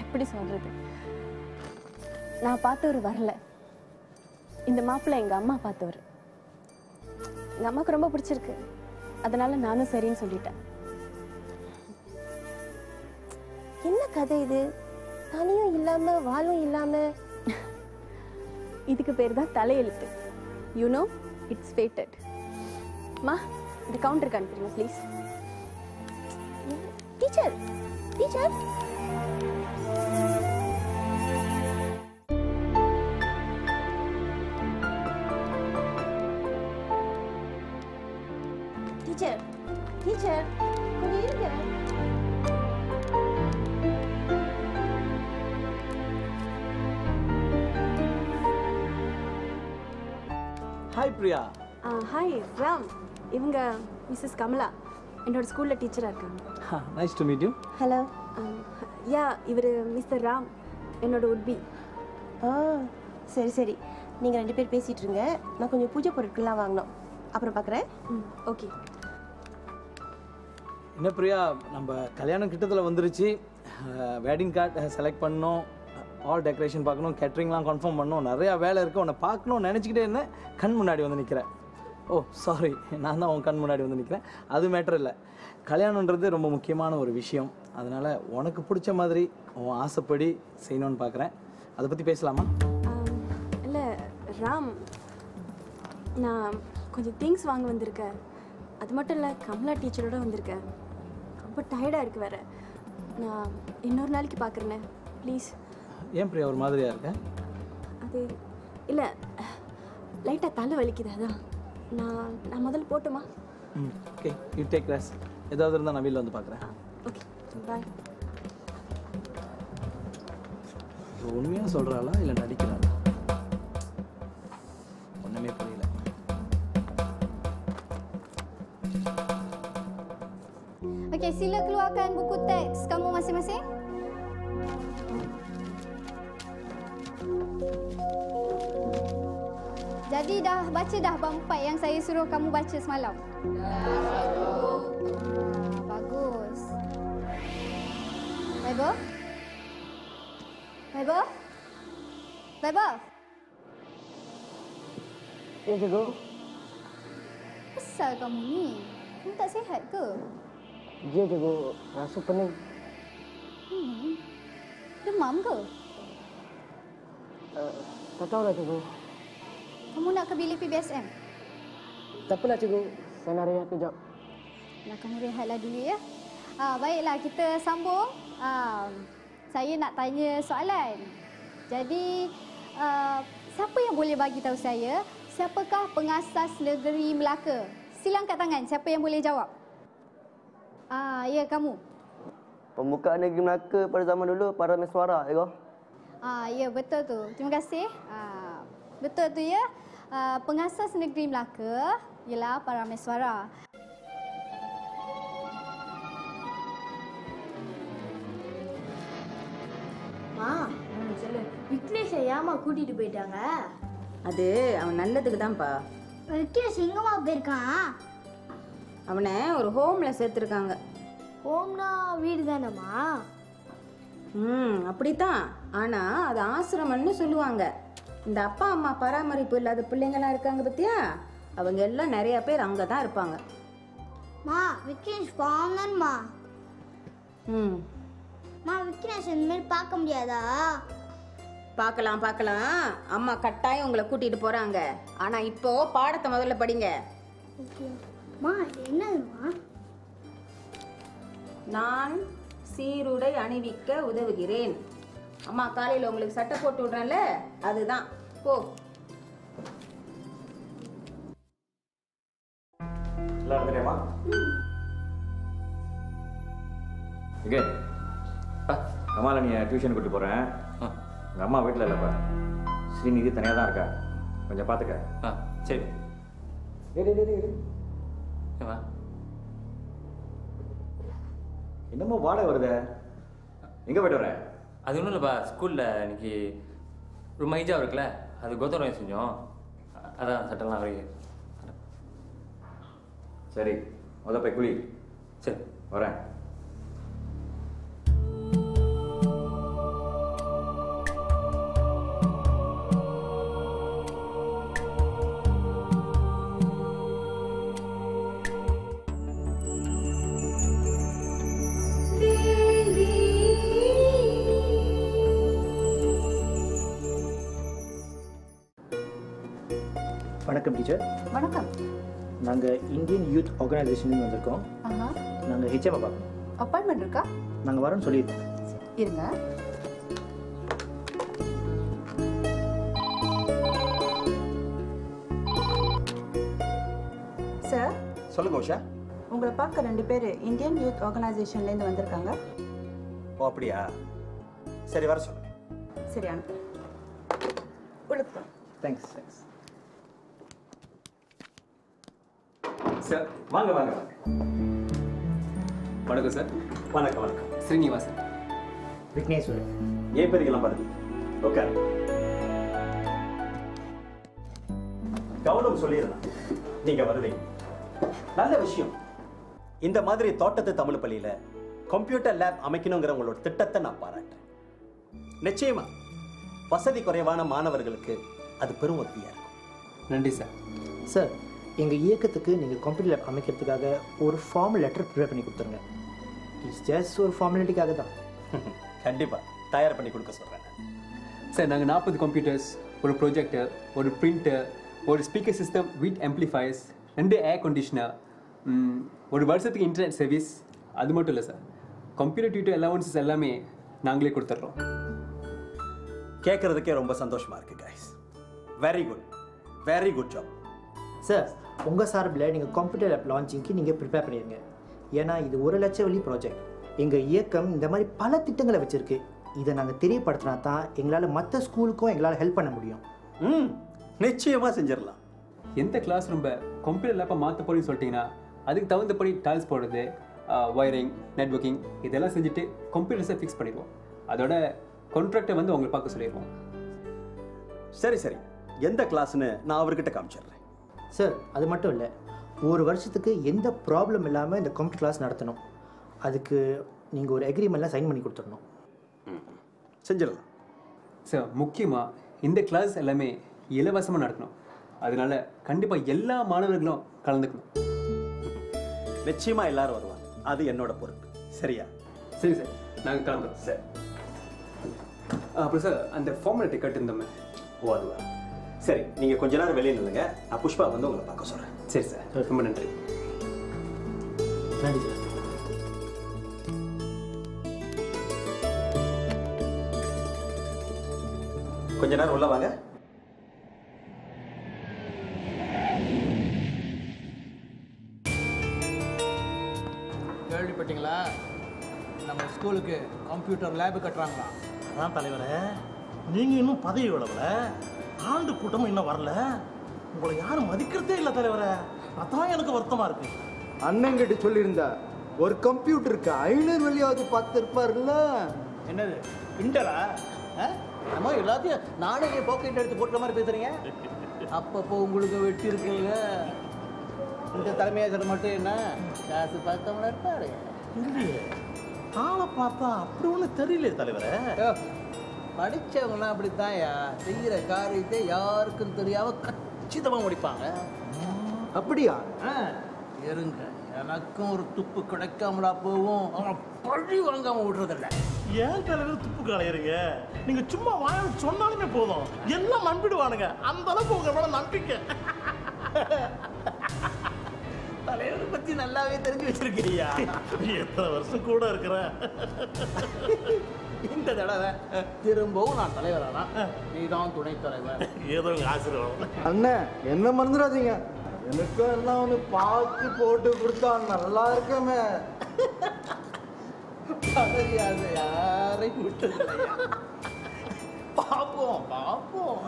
எப்படி சொல்றது, நான் பார்த்தவர் வரல. இந்த மாப்பிள்ளை எங்க அம்மா பார்த்தவர். எங்க அம்மாவுக்கு ரொம்ப பிடிச்சிருக்கு. அதனால நானும் சரின்னு சொல்லிட்டேன். என்ன கதை இது? தலையும் இல்லாம வாலும் இல்லாம. இதுக்கு பேர் தான் தலையெழுத்து. You know, it's fated. மா, இந்த கவுண்டருக்கு அனுப்புறீங்க please. Teacher teacher teacher teacher கொஞ்சம் இருங்க. ஹாய் பிரியா. ஹாய் ராம். இவங்க மிஸ்ஸஸ் கமலா, என்னோட ஸ்கூலில் டீச்சராக இருக்காங்க. Nice to meet you. Hello. Yeah, இவர் மிஸ்டர் ராம், என்னோட உட்பி. சரி சரி, நீங்கள் 2 பேர் பேசிகிட்டு இருங்க. நான் கொஞ்சம் பூஜை பொருட்கள்லாம் வாங்கணும், அப்புறம் பார்க்குறேன். ஓகே. என்ன பிரியா, நம்ம கல்யாணம் கிட்டத்தில் வந்துருச்சு. வெட்டிங் கார்டு செலக்ட் பண்ணோம், ஆல் டெக்கரேஷன் பார்க்கணும், கேட்ரிங்லாம் கன்ஃபார்ம் பண்ணணும், நிறையா வேலை இருக்குது. உன்னை பார்க்கணும்னு நினச்சிக்கிட்டே இருந்தேன், கண் முன்னாடி வந்து நிற்கிறேன். ஓ சாரி, நான் தான் உன் கண் முன்னாடி வந்து நிற்கிறேன். அது மேட்டர் இல்லை. கல்யாணன்றது ரொம்ப முக்கியமான ஒரு விஷயம். அதனால் உனக்கு பிடிச்ச மாதிரி உன் ஆசைப்படி செய்யணும்னு பார்க்குறேன். அதை பற்றி பேசலாமா? இல்லை ராம், நான் கொஞ்சம் திங்ஸ் வாங்க வந்திருக்கேன். அது மட்டும் இல்லை, கமலா டீச்சரோட வந்திருக்கேன். ரொம்ப டயர்டாக இருக்குது வேறு. நான் இன்னொரு நாளைக்கு பார்க்குறேண்ணே, ப்ளீஸ். ஏன் பிரியா ஒரு மாதிரியாக இருக்க? அது இல்லை, லைட்டாக தலை வலிக்குது, அதான். நான் முதல்ல போட்டுமா? Okay, you take rest. ஏதாவது இருந்தால் நான் வீட்டில் வந்து பார்க்குறேன். Okay, bye. உண்மையாக சொல்கிறாளா இல்லை நடிக்கிறாளா? ஒன்றுமே புரியல. Okey, sila keluarkan buku teks kamu masing-masing. Jadi dah baca dah bab 4 yang saya suruh kamu baca semalam? Bagus. Baibo? Baibo? Baibo? Ya, cikgu. Asal kamu ni? Kamu tak sihat ke? Ya, cikgu. Rasa pening. Demam ke? Tak tahulah, cikgu. Kamu nak ke bilik PBSM? Tak apalah, cikgu. Saya nak rehat kejap. Nah, kamu rehatlah dulu ya. Baiklah, kita sambung. Saya nak tanya soalan. Jadi, siapa yang boleh bagi tahu saya siapakah pengasas negeri Melaka? Sila angkat tangan. Siapa yang boleh jawab? Ya, kamu. Pembukaan negeri Melaka pada zaman dulu para Meswara, ya kau? Ya, betul tu. Terima kasih. Betul tu ya. Pengasas negeri Melaka ialah para Meswara. மா சொல்லு, விக்னேஷை ஏமா கூட்டிட்டு போயிட்டாங்க? அது அவன் நல்லதுக்கு தான்ப்பா. விக்னேஷ் எங்கம்மா போயிருக்கான்? அவனை ஒரு ஹோமில் சேர்த்துருக்காங்க. ஹோம்னா வீடு தானேம்மா? அப்படித்தான். ஆனால் அது ஆசிரமம்னு சொல்லுவாங்க. இந்த அப்பா அம்மா பராமரிப்பு இல்லாத பிள்ளைங்களாம் இருக்காங்க பத்தியா, அவங்க எல்லாம் நிறைய பேர் அங்கே தான் இருப்பாங்க. மா, விக்னேஷ் பாவம்மா. மா விக்னேஷ் இந்த மாதிரி பார்க்க முடியாதா? பார்க்கலாம் பார்க்கலாம், அம்மா கட்டாயம் உங்களை கூட்டிட்டு போறாங்க. ஆனா இப்போ பாடத்தை முதல்ல படிங்க. மா என்னதுமா? நான் சீருடை அணிவிக்க உதவுகிறேன். அம்மா காலையில் உங்களுக்கு சட்டை போட்டு விடுறேன்ல, அதுதான். போ. எல்லாரும் தெரியுமா? ஓகே கமால நீ டியூஷன் கூட்டி போகிறேன். உங்கள் அம்மா வீட்டில் இல்லைப்பா, ஸ்ரீநிதி தனியாக தான் இருக்கா, கொஞ்சம் பார்த்துக்க. சரி. என்னமோ வாடகை வருது, எங்கே போய்ட்டு வரேன்? அது ஒன்றும் இல்லைப்பா, ஸ்கூலில் இன்னைக்கு ரொம்ப ஹைஜாக இருக்குல்ல, அது கோத்தரம் செஞ்சோம், அதான் சட்டெல்லாம் வரைக்கும். சரி, போய் குளி. சரி வரேன். வணக்கம் டீச்சர். வணக்கம். நாங்கள் இந்தியன் யூத் ஆர்கனைசேஷன்லேருந்து வந்திருக்கோம். ஆஹா. நாங்கள் ஹெச்எம்ஐ பார்க்கணும். அப்பாயின்மெண்ட் இருக்கா? நாங்கள் வரோன்னு சொல்லியிருக்கோம். இருங்க. சார். சொல்லுங்க உஷா. உங்களை பார்க்க 2 பேர் இந்தியன் யூத் ஆர்கனைசேஷன்லேருந்து வந்திருக்காங்க. ஓ அப்படியா? சரி வர சொல்லுங்க. சரி அனுப்பு. கொடுப்போம். தேங்க்ஸ். சார் வாங்க. வணக்கம் சார். வணக்கம். ஸ்ரீனிவாசன். விக்னேஸ்வரன். ஏன் பேருக்கெல்லாம் பாருங்க. ஓகே. கவனம் சொல்லிடலாம். நீங்க வருவீங்க. நல்ல விஷயம். இந்த மாதிரி தோட்டத்து தமிழ் பள்ளியில கம்ப்யூட்டர் லேப் அமைக்கணுங்கிற உங்களோட திட்டத்தை நான் பாராட்டுறேன். நிச்சயமா வசதி குறைவான மாணவர்களுக்கு அது பெரும் உதவியா இருக்கும். நன்றி சார். சார், எங்கள் இயக்கத்துக்கு நீங்கள் கம்ப்யூட்டர் லேப் அமைக்கிறதுக்காக ஒரு ஃபார்மல் லெட்டர் ப்ரிப்பேர் பண்ணி கொடுத்துருங்க. இட்ஸ் ஜஸ்ட் ஒரு ஃபார்மாலிட்டிக்காக தான். கண்டிப்பாக தயார் பண்ணி கொடுக்க சொல்கிறேன் சார். நாங்கள் 40 கம்ப்யூட்டர்ஸ், ஒரு ப்ரொஜெக்டர், ஒரு பிரிண்டர், ஒரு speaker system with amplifiers, 2 air conditioner, ஒரு வருஷத்துக்கு இன்டர்நெட் சர்வீஸ், அது மட்டும் இல்லை சார், கம்ப்யூட்டர் டியூட்டர் அலவன்சஸ் எல்லாமே நாங்களே கொடுத்துட்றோம். கேட்குறதுக்கே ரொம்ப சந்தோஷமாக இருக்குது guys. Very good job. Sir, உங்கள் சார்பில் நீங்கள் கம்ப்யூட்டர் லேப் லான்ச்சிங்க்கு நீங்கள் ப்ரிப்பேர் பண்ணிடுங்க. ஏன்னா இது 1 லட்சம் வெள்ளி ப்ராஜெக்ட். எங்கள் இயக்கம் இந்த மாதிரி பல திட்டங்களை வச்சுருக்கு. இதை நாங்கள் தெரியப்படுத்தினா தான் எங்களால் மற்ற ஸ்கூலுக்கும் எங்களால் ஹெல்ப் பண்ண முடியும். நிச்சயமாக செஞ்சிடலாம். எந்த கிளாஸ் ரூமை கம்ப்யூட்டர் லேப்பை மாற்ற போறீங்கன்னு சொல்லிட்டீங்கன்னா அதுக்கு தகுந்தபடி டைல்ஸ் போடுறது, ஒயரிங், நெட்வொர்க்கிங் இதெல்லாம் செஞ்சுட்டு கம்ப்யூட்டர்ஸை ஃபிக்ஸ் பண்ணிடுவோம். அதோட கான்ட்ராக்டை வந்து உங்களை பார்க்க சொல்லிடுவோம். சரி, எந்த கிளாஸ்னு நான் அவர்கிட்ட காமிச்சிடுறேன். சார், அது மட்டும் இல்லை, 1 வருஷத்துக்கு எந்த ப்ராப்ளம் இல்லாமல் இந்த கம்ப்யூட்டர் கிளாஸ் நடத்தணும். அதுக்கு நீங்கள் ஒரு அக்ரிமெண்ட்லாம் சைன் பண்ணி கொடுத்துடணும். செஞ்சிடலாம் சார். முக்கியமாக இந்த கிளாஸ் எல்லாமே இலவசமாக நடக்கணும். அதனால கண்டிப்பாக எல்லா மாணவர்களும் கலந்துக்கணும். நிச்சயமாக எல்லாரும் வருவாங்க. அது என்னோட பொறுப்பு. சரியா? சரி சார், நாங்கள் கிளம்புறோம். சரி. அப்புறம் சார், அந்த ஃபார்மாலிட்டி கட்டிருந்தோமே. ஓ அதுவா? சரி, நீங்கள் கொஞ்ச நேரம் வெளியே நில்லுங்க. நான் புஷ்பா வந்து உங்களை பார்க்க சொல்கிறேன். சரி சார், ரொம்ப நன்றி. நன்றி சார். கொஞ்ச நேரம் உள்ள வாங்க. கேள்விப்பட்டீங்களா? நம்ம ஸ்கூலுக்கு கம்ப்யூட்டர் லேபு கட்டுறாங்களா? அதான் தலைவரே, நீங்கள் இன்னும் பதவி விடல, ஆண்டு கூட்டமும் இன்னும் வரல, உங்களை யாரும் மதிக்கிறதே இல்லை தலைவரே. அதான் எனக்கு வருத்தமாக இருக்கு. அண்ணங்கிட்ட சொல்லியிருந்தா ஒரு கம்ப்யூட்டருக்கு 500 வெள்ளியாவது பார்த்து இருப்பார்ல. என்னது இன்டரா? நம்ம எல்லாத்தையும் நானே பாக்கெட் எடுத்து போட்டுற மாதிரி பேசுறீங்க. அப்பப்போ உங்களுக்கு வெட்டி இருக்குல்ல. இந்த தலைமையாசர் மட்டும் என்ன காசு பார்க்காம இருப்பாரு? இல்லையே, ஆளை பார்த்தா அப்படி ஒன்றும் தெரியலையே தலைவரே. படித்தவங்களாம் அப்படித்தான்யா, செய்கிற காரியத்தை யாருக்கும் தெரியாம கச்சிதமாக முடிப்பாங்க. அப்படியா? இருங்க, எனக்கும் ஒரு துப்பு கிடைக்காமலா போகும். அவன் பழி வாங்காம விடுறதில்ல. ஏன் தலைவர் துப்பு கலையிறீங்க? நீங்க சும்மா வாங்க சொன்னாலுமே போதும், எல்லாம் நம்பிடுவானுங்க. அந்த அளவுக்கு உங்க மேல நம்பிக்கை. தலைவரை பத்தி நல்லாவே தெரிஞ்சு வச்சிருக்கிறியா? எத்தனை வருஷம் கூட இருக்கிற. இந்த தடவை திரும்பவும் நான் தலைவரானா, நீதான் துணை தலைவர். ஏதோ ஆசீர்வாதம். அண்ணன் என்ன மறந்துடாதீங்க, எனக்கும் எல்லாம் ஒன்று பார்த்து போட்டு கொடுத்தா நல்லா இருக்கமே. பதவியாத யாரையும் விட்டதில்லையா? பார்ப்போம் பார்ப்போம்.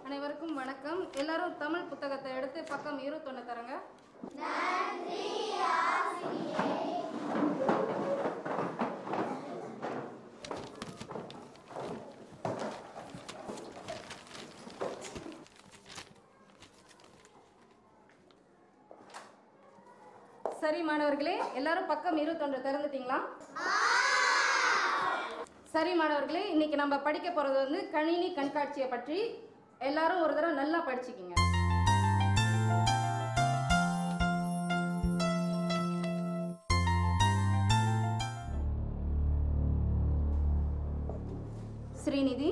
அனைவருக்கும் வணக்கம். எல்லாரும் தமிழ் புத்தகத்தை எடுத்து பக்கம் 21 தரங்க. சரி மாணவர்களே, எல்லாரும் பக்கம் 21 திறந்துட்டீங்களா? சரி மாணவர்களே, இன்னைக்கு நம்ம படிக்க போறது வந்து கணினி கண்காட்சியை பற்றி. எல்லாரும் ஒரு தடவை நல்லா படிச்சுக்கிங்க. ஸ்ரீநிதி,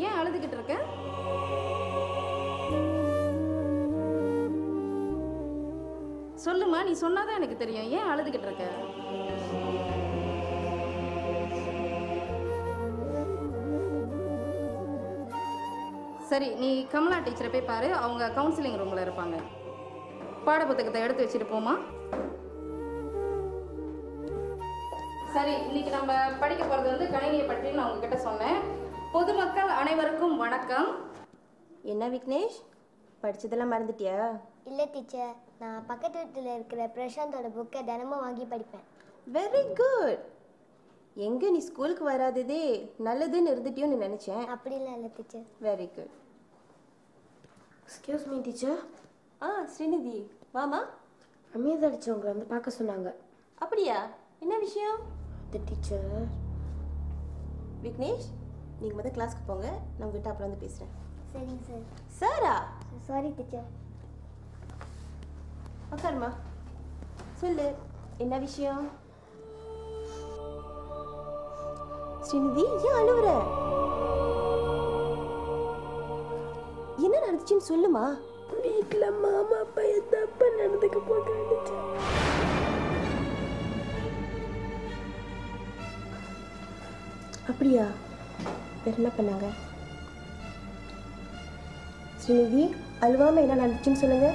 ஏன் அழுதுகிட்டு இருக்க? சொல்லுமா, நீ சொன்னாதான் எனக்கு தெரியும். ஏன் அழுதுகிட்டு இருக்க? சரி, நீ கமலா டீச்சரை போய் பாரு. அவங்க கவுன்சிலிங் ரூம்ல இருப்பாங்க. பாட புத்தகத்தை எடுத்து வச்சுட்டு போமா. சரி, இன்னைக்கு நம்ம படிக்க போறது வந்து கணினியை பற்றி நான் உங்ககிட்ட சொன்னேன். பொதுமக்கள் அனைவருக்கும் வணக்கம். என்ன விக்னேஷ், படிச்சதெல்லாம் மறந்துட்டியா? இல்லை டீச்சர், நான் பக்கத்து வீட்டில் இருக்கிற பிரசாந்தோட புக்கை தினமும் வாங்கி படிப்பேன். Very good. எங்கே நீ ஸ்கூலுக்கு வராததே நல்லதுன்னு இருந்துட்டியோன்னு நினச்சேன். அப்படிலாம் இல்லை teacher. Very good. Excuse me teacher. Srinidhi வாமா. அமீதா டீச்சர் உங்களை வந்து பார்க்க சொன்னாங்க. அப்படியா? என்ன விஷயம்? இந்த டீச்சர். விக்னேஷ், நீங்கள் முதல் கிளாஸ்க்கு போங்க, நான் உங்ககிட்ட அப்புறம் வந்து பேசுகிறேன். சரிங்க சார். சாரா? Sorry teacher. உட்காருமா, சொல்லு என்ன விஷயம்? ஸ்ரீநிதி, ஏன் அழுவுற? என்ன நடந்துச்சுன்னு சொல்லுமா. வீட்டில் மாமா பையன் தப்பா நடந்துக்க போகிறாங்க. அப்படியா? வேற என்ன பண்ணாங்க? ஸ்ரீநிதி, அழுவாம என்ன நடந்துச்சுன்னு சொல்லுங்க.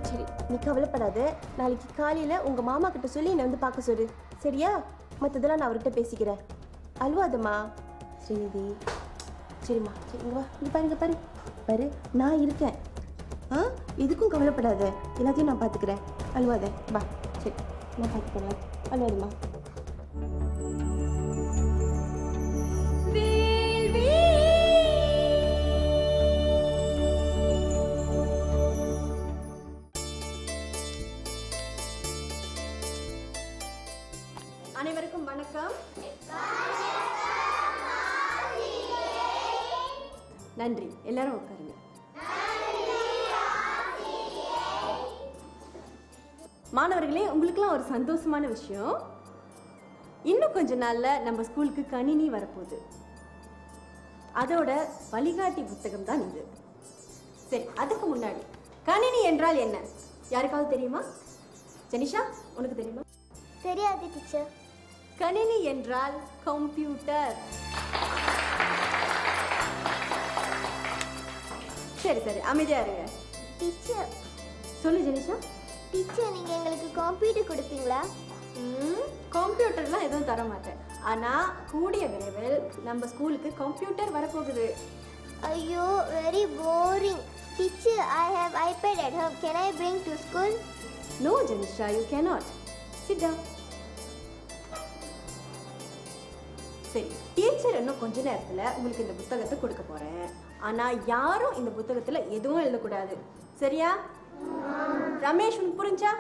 சரி, நீ கவலைப்படாத. நாளைக்கு காலையில உங்க மாமா கிட்ட சொல்லி என்னை வந்து பார்க்க சொல்லு, சரியா? மற்றதெல்லாம் நான் அவர்கிட்ட பேசிக்கிறேன். அழுவாதம்மா ஸ்ரீநிதி. சரிம்மா, சரி, இங்க வா. இங்க பாரு, இங்க பாரு பாரு, நான் இருக்கேன். எதுக்கும் கவலைப்படாத, எல்லாத்தையும் நான் பார்த்துக்கிறேன். அழுவாத, வா. சரி, நான் பார்த்துக்கிறேன். அழுவாதம்மா. அனைவருக்கும் வணக்கம். நன்றி. எல்லாரும் உட்காருங்க. மாணவர்களே, உங்களுக்குலாம் ஒரு சந்தோஷமான விஷயம். இன்னும் கொஞ்ச நாள்ல நம்ம ஸ்கூலுக்கு கணினி வரப்போகுது. அதோட வழிகாட்டி புத்தகம் தான் இது. சரி, அதுக்கு முன்னாடி கணினி என்றால் என்ன யாருக்காவது தெரியுமா? ஜெனிஷா, உனக்கு தெரியுமா? தெரியாது டீச்சர். கணினி என்றால் கம்ப்யூட்டர். சரி சரி, அமைதியா இருங்க. டீச்சர். சொல்லு ஜெனிஷா. டீச்சர், நீங்கள் எங்களுக்கு கம்ப்யூட்டர் கொடுப்பீங்களா? கம்ப்யூட்டர்லாம் எதுவும் தர மாட்டேன். ஆனால் கூடிய விரைவில் நம்ம ஸ்கூலுக்கு கம்ப்யூட்டர் வரப்போகுது. ஐயோ, very boring. Teacher, I have iPad at home. Can I bring to school? No, Janisha, you cannot. Sit down. சரி, டீச்சர் இன்னும் கொஞ்ச நேரத்தில் உங்களுக்கு இந்த புத்தகத்தை கொடுக்க போகிறேன். ஆனால் யாரும் இந்த புத்தகத்தில் எதுவும் எழுதக்கூடாது, சரியா? ரமேஷ், உனக்கு புரிஞ்சா?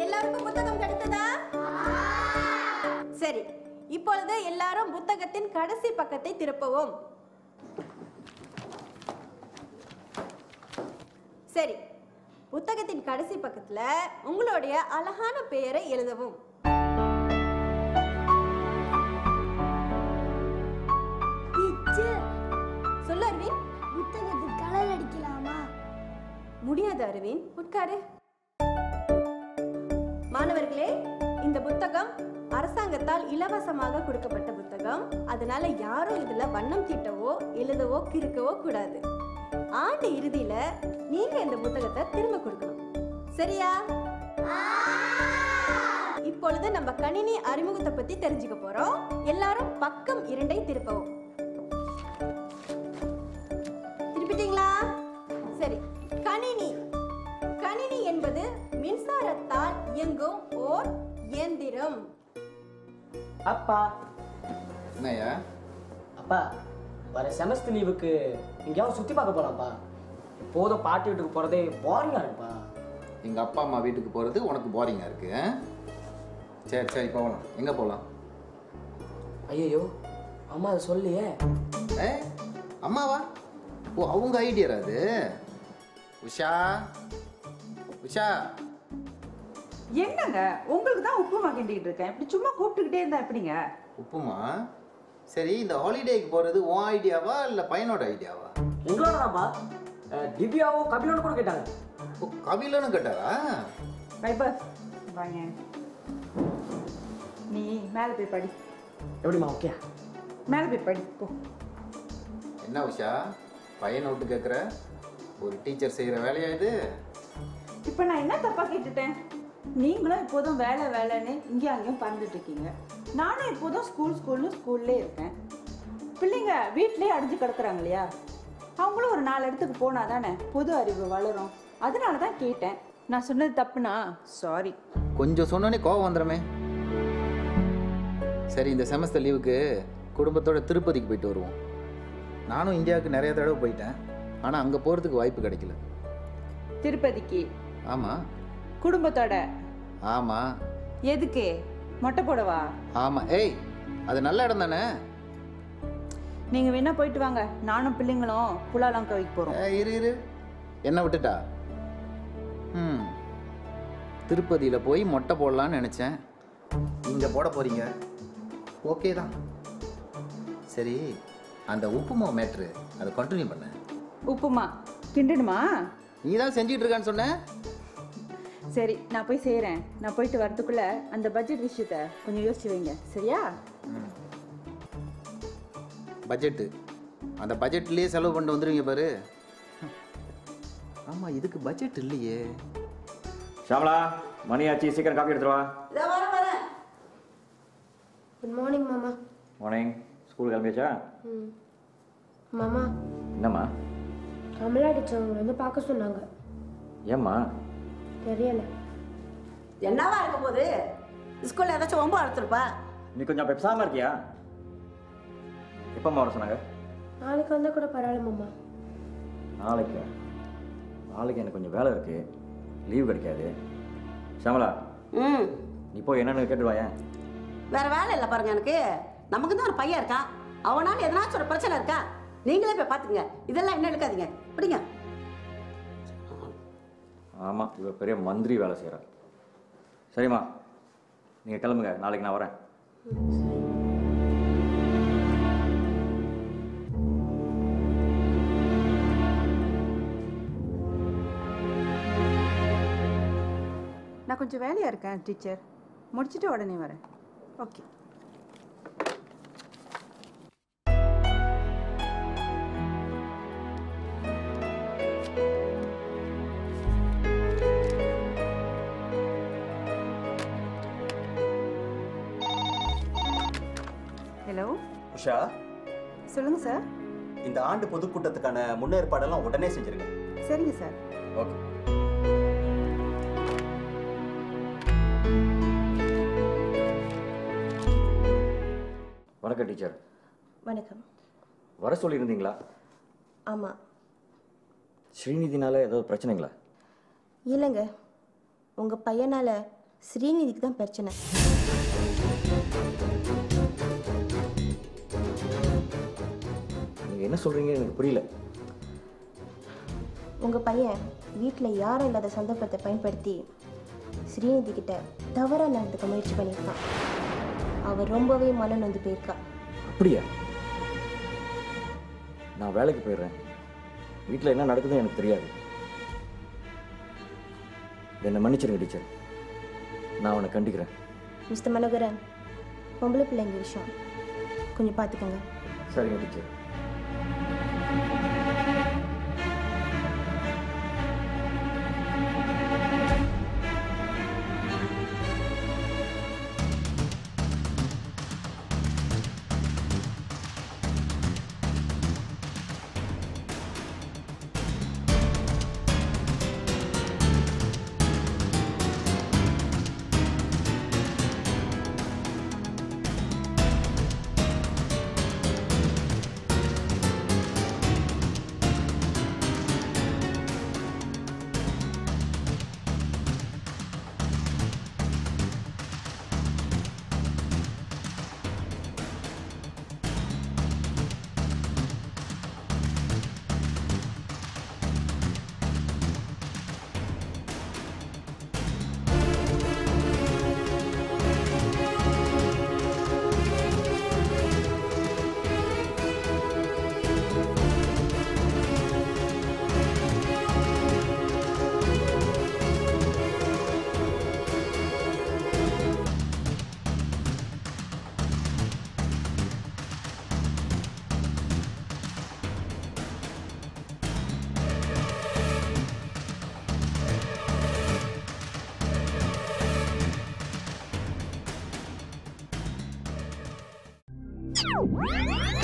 எல்லாருக்கும் புத்தகம் கிடைத்ததா? சரி, இப்பொழுது எல்லாரும் புத்தகத்தின் கடைசி பக்கத்தை திருப்பவும். சரி, புத்தகத்தின் கடைசி பக்கத்துல உங்களுடைய அழகான பெயரை எழுதவும். சொல்லு அரவிந்த். புத்தகத்துக்கு கலர் அடிக்கலாமா? முடியாது அரவிந்த், உட்காரு. மாணவர்களே, இந்த புத்தகம் அரசாங்கத்தால் இலவசமாக கொடுக்கப்பட்ட புத்தகம். அதனால யாரும் இதுல வண்ணம் தீட்டவோ எழுதவோ கிறுக்கவோ கூடாது. ஆண்டு இறுதியில நீங்க இந்த புத்தகத்தை திரும்ப கொடுக்கணும், சரியா? இப்பொழுது நம்ம கணினி அறிமுகத்தை பத்தி தெரிஞ்சுக்க போறோம். எல்லாரும் பக்கம் 2 திருப்பவும். கணினி. கணினி என்பது மின்சாரத்தால் இயங்கும் ஓர் இயந்திரம். அப்பா. என்னையா? அப்பா, வர செமஸ்டர் லீவுக்கு எங்கேயாவது சுற்றி பார்க்க போகலாம்ப்பா. போதும் பாட்டி வீட்டுக்கு போகிறதே போரிங்காக இருக்குப்பா. எங்கள் அப்பா அம்மா வீட்டுக்கு போகிறது உனக்கு போரிங்காக இருக்கு. சரி சரி போகலாம். எங்கே போகலாம்? ஐயோ அம்மா அதை சொல்லியே. அம்மாவா? ஓ, அவங்க ஐடியா அது. உஷா உஷா. என்னங்க உங்களுக்கு தான் உப்புமா கிண்டிக்கிட்டு இருக்கேன். இப்படி சும்மா கூப்பிட்டுக்கிட்டே இருந்தா எப்படிங்க? உப்புமா? சரி, இந்த ஹாலிடேக்கு போகிறது உன் ஐடியாவா இல்லை பையனோட ஐடியாவா? உங்களோட தான்ப்பா. திவ்யாவும் கபிலனும் கூட கேட்டாங்க. ஓ, கபிலனும் கேட்டாரா? பைபஸ் வாங்க, நீ மேலே போய் படி. எப்படிமா? ஓகே, மேலே போய் படி போ. என்ன உஷா, பையனை விட்டு கேட்குற? ஒரு டீச்சர் செய்கிற வேலையா இது? இப்போ நான் என்ன தப்பாக கேட்டுட்டேன்? நீங்களும் இப்போதும் வேலை வேலைன்னு இங்கேயும் அங்கேயும் பறந்துட்டு இருக்கீங்க. நானும் இப்போதும் ஸ்கூல்லே இருக்கேன். பிள்ளைங்க வீட்டிலே அடைஞ்சு கிடக்குறாங்க இல்லையா? அவங்களும் ஒரு 4 இடத்துக்கு போனால் தானே பொது அறிவு வளரும். அதனால தான் கேட்டேன். நான் சொன்னது தப்புனா சாரி. கொஞ்சம் சொன்னோன்னே கோவம் வந்துடுமே. சரி, இந்த செமஸ்டர் லீவுக்கு குடும்பத்தோட திருப்பதிக்கு போயிட்டு வருவோம். நானும் இந்தியாவுக்கு நிறைய தடவை போயிட்டேன், ஆனால் அங்கே போகிறதுக்கு வாய்ப்பு கிடைக்கல. திருப்பதிக்கு? ஆமாம். குடும்பத்தோட? ஆமாம். எதுக்கு? மொட்டை போடவா? ஆமாம். ஏய், அது நல்ல இடம் தானே. நீங்கள் வேணா போயிட்டு வாங்க. நானும் பிள்ளைங்களும் புலாலங்காவிக்கு போகிறோம். இரு, என்ன விட்டுட்டா? திருப்பதியில் போய் மொட்டை போடலான்னு நினச்சேன். இங்கே போட போகிறீங்க, ஓகே தான். சரி, அந்த உப்புமா மேட்ரு அதை கண்டினியூ பண்ண. உப்புமா கிண்டணுமா? நீ தான் செஞ்சுட்டு இருக்கான்னு சொன்ன. சரி, நான் போய் செய்கிறேன். நான் போயிட்டு வரதுக்குள்ளே அந்த பட்ஜெட் விஷயத்தை கொஞ்சம் யோசிச்சு வைங்க, சரியா? பட்ஜெட்டு? அந்த பட்ஜெட்லேயே செலவு பண்ணிட்டு வந்துடுவீங்க பாரு. ஆமாம், இதுக்கு பட்ஜெட் இல்லையே. ஷாமலா, மணி ஆச்சு, சீக்கிரம் காப்பி எடுத்துருவா. வரேன். குட் மார்னிங் மாமா. மார்னிங். ஸ்கூல் கிளம்பியாச்சா? மாமா. என்னம்மா? கமலா டீச்சர் உங்களை வந்து பார்க்க சொன்னாங்க. ஏம்மா? தெரியல. என்னவா இருக்க போது? ஸ்கூல்ல ஏதாச்சும் ரொம்ப அழுத்திருப்பா. நீ கொஞ்சம் பெப்சாம இருக்கியா? எப்பம்மா வர சொன்னாங்க? நாளைக்கு வந்தால் கூட பரவாயில்ல மாமா. நாளைக்கு எனக்கு கொஞ்சம் வேலை இருக்கு, லீவ் கிடைக்காது. ஷாமலா, நீ போய் என்னன்னு கேட்டுருவாயேன். வேற வேலை இல்லை பாருங்க எனக்கு. நமக்கு தான் ஒரு பையன் இருக்கான். அவனால எதனாச்சும் ஒரு பிரச்சனை இருக்கா? நீங்களே போய் பார்த்துங்க. இதெல்லாம் என்ன எடுக்காதீங்க, பிடிங்க. ஆமாம், இவ பெரிய மந்திரி வேலை செய்கிறா. சரிம்மா, நீங்கள் கிளம்புங்க, நாளைக்கு நான் வரேன். நான் கொஞ்சம் வேலையாக இருக்கேன் டீச்சர். முடிச்சுட்டு உடனே வரேன். ஓகே. ஹலோ உஷா. சொல்லுங்க சார். இந்த ஆண்டு பொதுக்கூட்டத்துக்கான முன்னேற்பாடெல்லாம் உடனே செஞ்சிருங்க. சரிங்க சார். ஓகே. வணக்கம் டீச்சர். வணக்கம். வர சொல்லியிருந்தீங்களா? ஆமாம். ஸ்ரீநிதினால ஏதாவது பிரச்சனைங்களா? இல்லைங்க, உங்கள் பையனால் ஸ்ரீநிதிக்கு தான் பிரச்சனை. நீங்கள் என்ன சொல்கிறீங்க எனக்கு புரியல. உங்கள் பையன் வீட்டில் யாரும் இல்லாத சந்தர்ப்பத்தை பயன்படுத்தி ஸ்ரீநிதி கிட்ட தவறாக நடந்துக்க முயற்சி பண்ணியிருக்கான். அவர் ரொம்பவே மனம் நொந்து போயிருக்கா. அப்படியா? நான் வேலைக்கு போயிடுறேன். வீட்டில் என்ன நடக்குதுன்னு எனக்கு தெரியாது. என்னை மன்னிச்சிருங்க டீச்சர், நான் அவனை கண்டிக்கிறேன். மிஸ்டர் மனோகரன், பொம்பளை பிள்ளைங்க விஷயம் கொஞ்சம் பார்த்துக்கோங்க. சரிங்க டீச்சர். Bye.